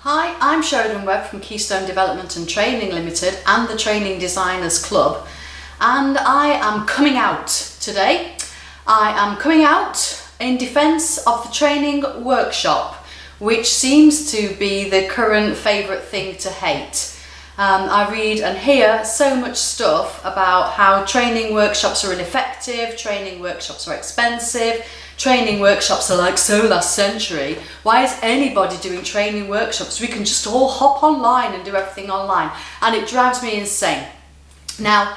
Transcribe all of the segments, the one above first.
Hi, I'm Sheridan Webb from Keystone Development and Training Limited and the Training Designers Club, and I am coming out today. I am coming out in defence of the training workshop, which seems to be the current favourite thing to hate. I read and hear so much stuff about how training workshops are ineffective, training workshops are expensive, training workshops are like so last century. Why is anybody doing training workshops? We can just all hop online and do everything online, and it drives me insane. Now,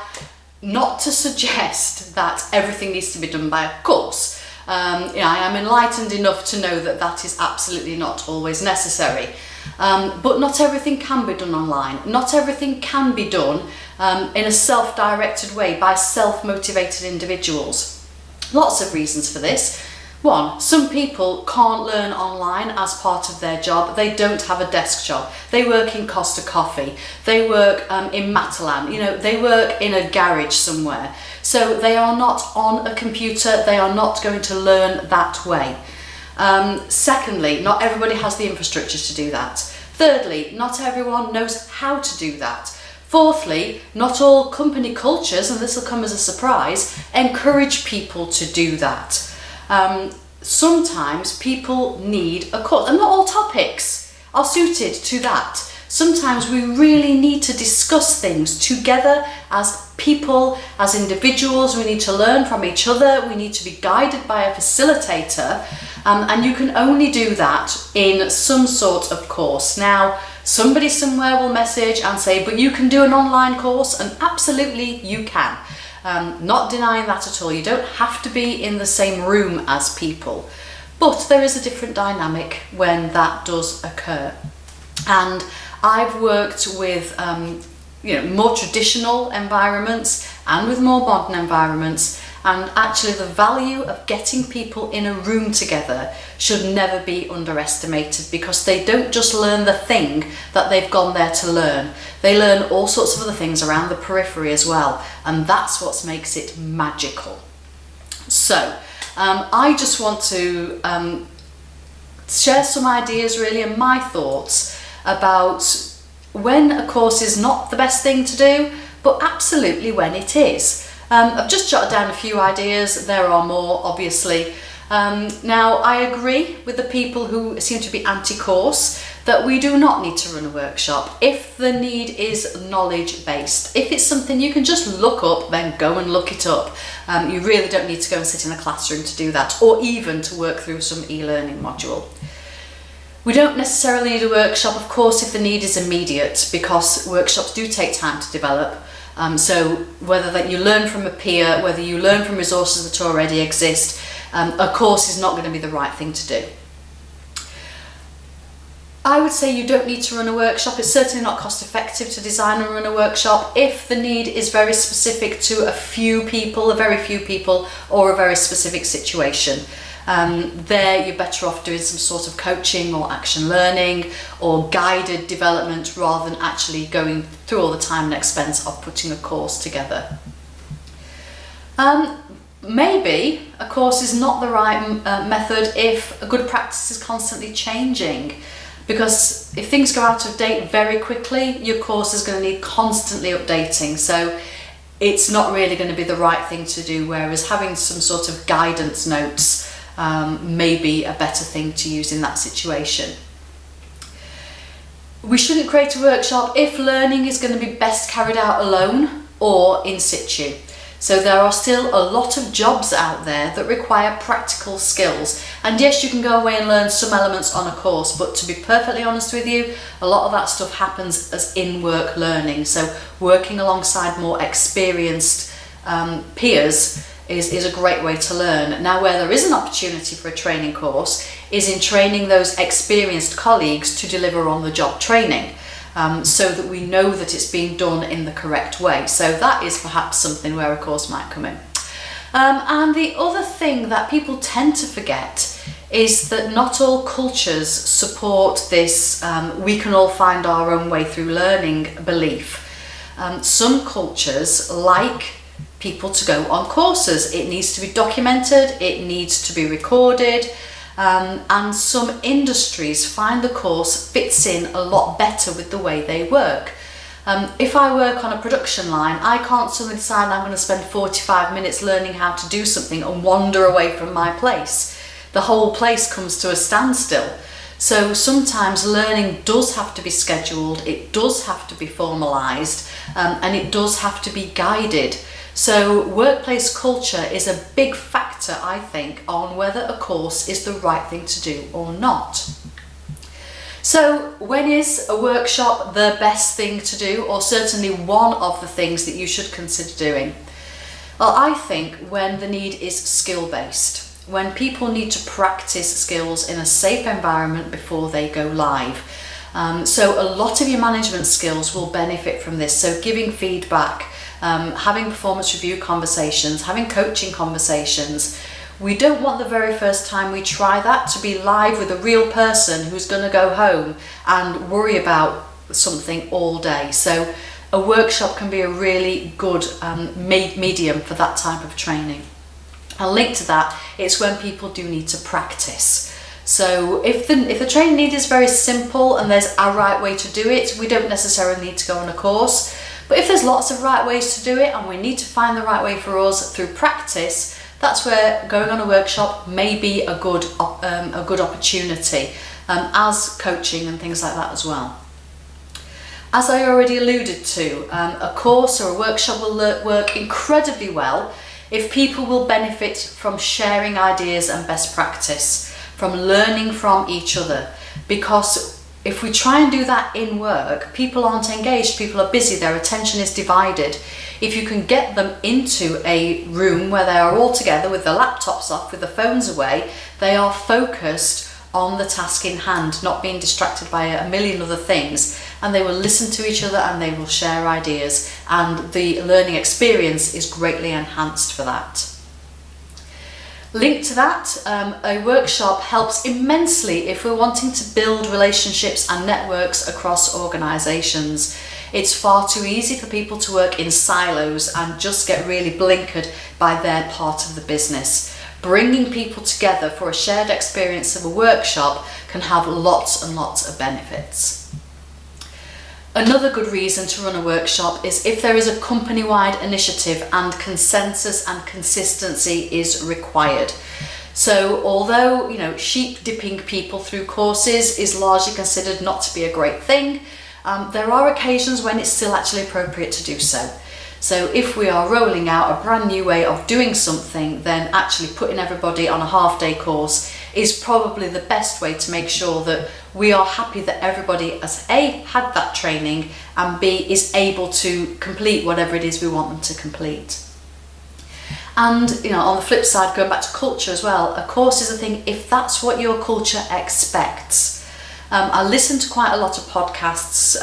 not to suggest that everything needs to be done by a course. I am enlightened enough to know that that is absolutely not always necessary. But not everything can be done online. Not everything can be done in a self-directed way by self-motivated individuals. Lots of reasons for this. One, some people can't learn online as part of their job. They don't have a desk job. They work in Costa Coffee. They work in Matalan. They work in a garage somewhere. So they are not on a computer. They are not going to learn that way. Secondly, not everybody has the infrastructure to do that. Thirdly, not everyone knows how to do that. Fourthly, not all company cultures, and this will come as a surprise, encourage people to do that. Sometimes people need a course, and not all topics are suited to that. Sometimes we really need to discuss things together as people, as individuals. We need to learn from each other. We need to be guided by a facilitator, and you can only do that in some sort of course. Now, somebody somewhere will message and say, but you can do an online course, and absolutely you can. Not denying that at all. You don't have to be in the same room as people, but there is a different dynamic when that does occur. And I've worked with more traditional environments and with more modern environments, and actually the value of getting people in a room together should never be underestimated, because they don't just learn the thing that they've gone there to learn. They learn all sorts of other things around the periphery as well, and that's what makes it magical. So I just want to share some ideas really, and my thoughts about when a course is not the best thing to do, but absolutely when it is. I've just jotted down a few ideas. There are more, obviously. Now, I agree with the people who seem to be anti-course that we do not need to run a workshop if the need is knowledge-based. If it's something you can just look up, then go and look it up. You really don't need to go and sit in a classroom to do that, or even to work through some e-learning module. We don't necessarily need a workshop, of course, if the need is immediate, because workshops do take time to develop. So whether that you learn from a peer, whether you learn from resources that already exist, a course is not going to be the right thing to do. I would say you don't need to run a workshop. It's certainly not cost effective to design and run a workshop if the need is very specific to a very few people, or a very specific situation. There you're better off doing some sort of coaching or action learning or guided development, rather than actually going through all the time and expense of putting a course together. Maybe a course is not the right method if a good practice is constantly changing, because if things go out of date very quickly, your course is going to need constantly updating. So it's not really going to be the right thing to do, whereas having some sort of guidance notes may be a better thing to use in that situation. We shouldn't create a workshop if learning is going to be best carried out alone or in situ. So there are still a lot of jobs out there that require practical skills. And yes, you can go away and learn some elements on a course, but to be perfectly honest with you, a lot of that stuff happens as in-work learning. So working alongside more experienced peers is a great way to learn. Now, where there is an opportunity for a training course is in training those experienced colleagues to deliver on the job training, so that we know that it's being done in the correct way. So that is perhaps something where a course might come in. And the other thing that people tend to forget is that not all cultures support this we can all find our own way through learning belief. Some cultures like people to go on courses. It needs to be documented, it needs to be recorded, and some industries find the course fits in a lot better with the way they work. If I work on a production line, I can't suddenly decide I'm going to spend 45 minutes learning how to do something and wander away from my place. The whole place comes to a standstill. So sometimes learning does have to be scheduled, it does have to be formalised, and it does have to be guided. So workplace culture is a big factor, I think, on whether a course is the right thing to do or not. So when is a workshop the best thing to do, or certainly one of the things that you should consider doing? Well, I think when the need is skill-based, when people need to practice skills in a safe environment before they go live. So a lot of your management skills will benefit from this. So giving feedback, having performance review conversations, having coaching conversations. We don't want the very first time we try that to be live with a real person who's going to go home and worry about something all day. So a workshop can be a really good medium for that type of training. And linked to that, it's when people do need to practice. So if the training need is very simple and there's a right way to do it, we don't necessarily need to go on a course. But if there's lots of right ways to do it and we need to find the right way for us through practice, that's where going on a workshop may be a good opportunity, as coaching and things like that as well. As I already alluded to, a course or a workshop will work incredibly well if people will benefit from sharing ideas and best practice, from learning from each other. Because if we try and do that in work, people aren't engaged, people are busy, their attention is divided. If you can get them into a room where they are all together with their laptops off, with the phones away, they are focused on the task in hand, not being distracted by a million other things, and they will listen to each other and they will share ideas, and the learning experience is greatly enhanced for that. Linked to that, a workshop helps immensely if we're wanting to build relationships and networks across organisations. It's far too easy for people to work in silos and just get really blinkered by their part of the business. Bringing people together for a shared experience of a workshop can have lots and lots of benefits. Another good reason to run a workshop is if there is a company-wide initiative and consensus and consistency is required. So although, sheep dipping people through courses is largely considered not to be a great thing, there are occasions when it's still actually appropriate to do so. So if we are rolling out a brand new way of doing something, then actually putting everybody on a half-day course is probably the best way to make sure that we are happy that everybody has A, had that training, and B, is able to complete whatever it is we want them to complete. And on the flip side, going back to culture as well, a course is a thing if that's what your culture expects. I listen to quite a lot of podcasts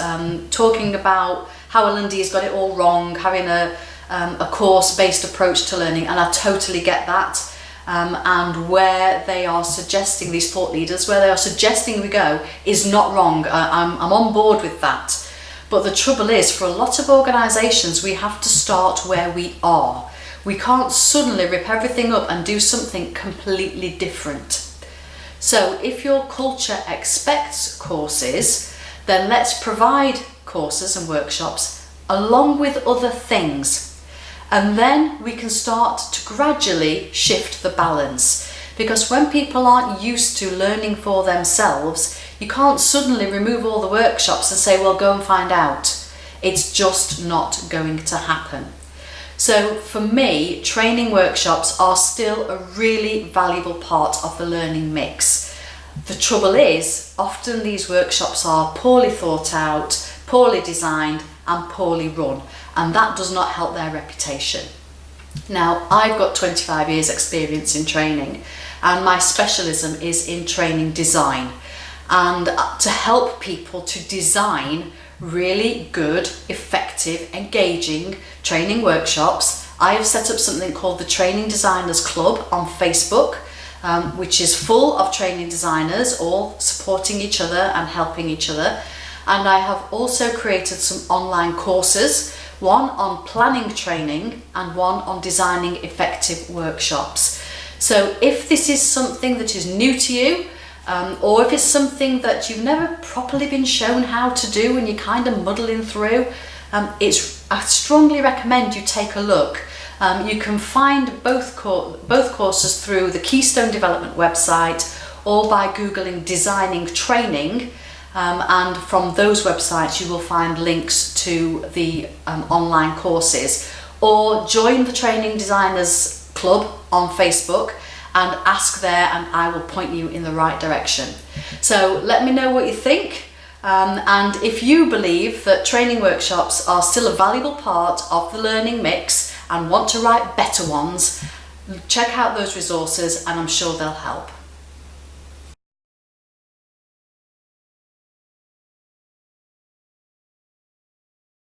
talking about how L&D's got it all wrong, having a course-based approach to learning, and I totally get that. And where they are suggesting, these thought leaders, where they are suggesting we go is not wrong. I'm on board with that. But the trouble is, for a lot of organisations, we have to start where we are. We can't suddenly rip everything up and do something completely different. So if your culture expects courses, then let's provide courses and workshops along with other things. And then we can start to gradually shift the balance. Because when people aren't used to learning for themselves, you can't suddenly remove all the workshops and say, well, go and find out. It's just not going to happen. So for me, training workshops are still a really valuable part of the learning mix. The trouble is, often these workshops are poorly thought out, poorly designed, and poorly run. And that does not help their reputation. Now, I've got 25 years experience in training, and my specialism is in training design, and to help people to design really good, effective, engaging training workshops. I have set up something called the Training Designers Club on Facebook, which is full of training designers all supporting each other and helping each other. And I have also created some online courses, one on planning training and one on designing effective workshops. So if this is something that is new to you, or if it's something that you've never properly been shown how to do and you're kind of muddling through, I strongly recommend you take a look. You can find both courses through the Keystone Development website or by Googling Designing Training, and from those websites you will find links to the online courses, or join the Training Designers Club on Facebook and ask there and I will point you in the right direction. So let me know what you think, and if you believe that training workshops are still a valuable part of the learning mix and want to write better ones, check out those resources and I'm sure they'll help.